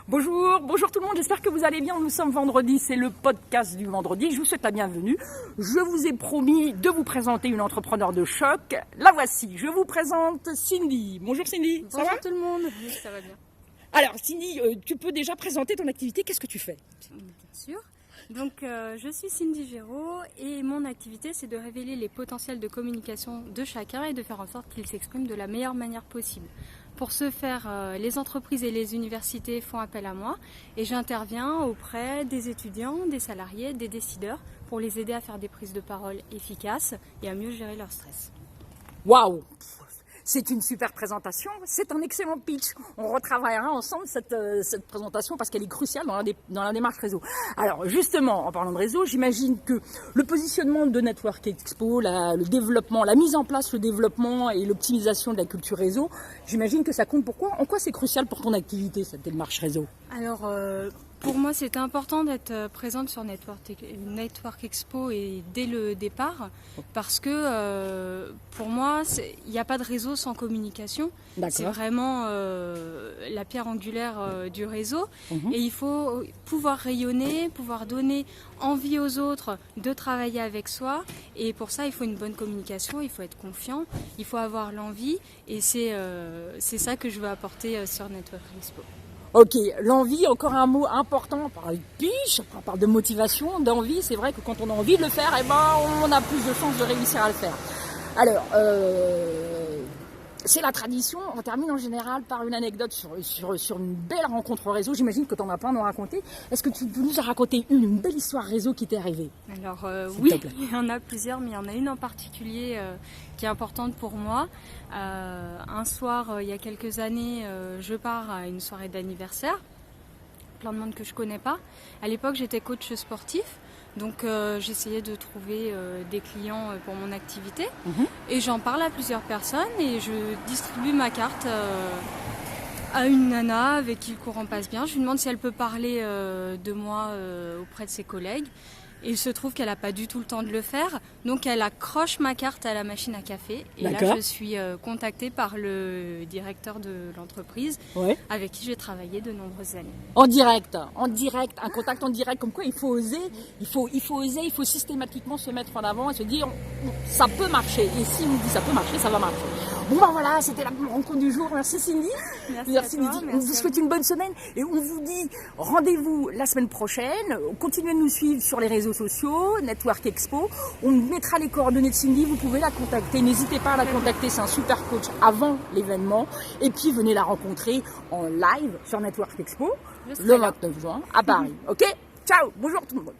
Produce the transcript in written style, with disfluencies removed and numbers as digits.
Bonjour tout le monde, j'espère que vous allez bien. Nous sommes vendredi, c'est le podcast du vendredi. Je vous souhaite la bienvenue. Je vous ai promis de vous présenter une entrepreneure de choc. La voici, je vous présente Cindy. Bonjour Cindy, ça va? Bonjour tout le monde, oui, ça va bien. Alors Cindy, tu peux déjà présenter ton activité, qu'est-ce que tu fais? Bien sûr. Donc je suis Cindy Géraud et mon activité c'est de révéler les potentiels de communication de chacun et de faire en sorte qu'il s'exprime de la meilleure manière possible. Pour ce faire, les entreprises et les universités font appel à moi et j'interviens auprès des étudiants, des salariés, des décideurs pour les aider à faire des prises de parole efficaces et à mieux gérer leur stress. Waouh! C'est une super présentation, c'est un excellent pitch. On retravaillera ensemble cette présentation parce qu'elle est cruciale dans la démarche réseau. Alors justement, en parlant de réseau, j'imagine que le positionnement de Network Expo, le développement, la mise en place, le développement et l'optimisation de la culture réseau, j'imagine que ça compte. Pourquoi? En quoi c'est crucial pour ton activité, cette démarche réseau? Alors, pour moi, c'était important d'être présente sur Network Expo et dès le départ, parce que pour moi, il n'y a pas de réseau sans communication. C'est vraiment la pierre angulaire du réseau. Et il faut pouvoir rayonner, pouvoir donner envie aux autres de travailler avec soi. Et pour ça, il faut une bonne communication, il faut être confiant, il faut avoir l'envie. Et c'est ça que je veux apporter sur Network Expo. Ok, l'envie, encore un mot important, on parle de pitch, on parle de motivation, d'envie. C'est vrai que quand on a envie de le faire, eh ben, on a plus de chances de réussir à le faire. Alors, c'est la tradition, on termine en général par une anecdote sur une belle rencontre réseau. J'imagine que tu en as plein à nous raconter. Est-ce que tu peux nous raconter une belle histoire réseau qui t'est arrivée? Alors oui, il y en a plusieurs, mais il y en a une en particulier qui est importante pour moi. Un soir, il y a quelques années, je pars à une soirée d'anniversaire. Plein de monde que je connais pas. À l'époque, j'étais coach sportif. Donc j'essayais de trouver des clients pour mon activité et j'en parle à plusieurs personnes et je distribue ma carte à une nana avec qui le courant passe bien. Je lui demande si elle peut parler de moi auprès de ses collègues. Et il se trouve qu'elle n'a pas du tout le temps de le faire, donc elle accroche ma carte à la machine à café. Et là, je suis contactée par le directeur de l'entreprise avec qui j'ai travaillé de nombreuses années. En direct, un contact en direct, comme quoi il faut oser, il faut systématiquement se mettre en avant et se dire ça peut marcher. Et si on dit ça peut marcher, ça va marcher. Bon ben voilà, c'était la rencontre du jour. Merci Cindy. Merci à toi, on vous souhaite une bonne semaine et on vous dit rendez-vous la semaine prochaine. Continuez de nous suivre sur les réseaux sociaux, Network Expo. On mettra les coordonnées de Cindy, vous pouvez la contacter. N'hésitez pas à la contacter, c'est un super coach avant l'événement. Et puis venez la rencontrer en live sur Network Expo le 29 juin à Paris. Ok? Ciao, bonjour tout le monde.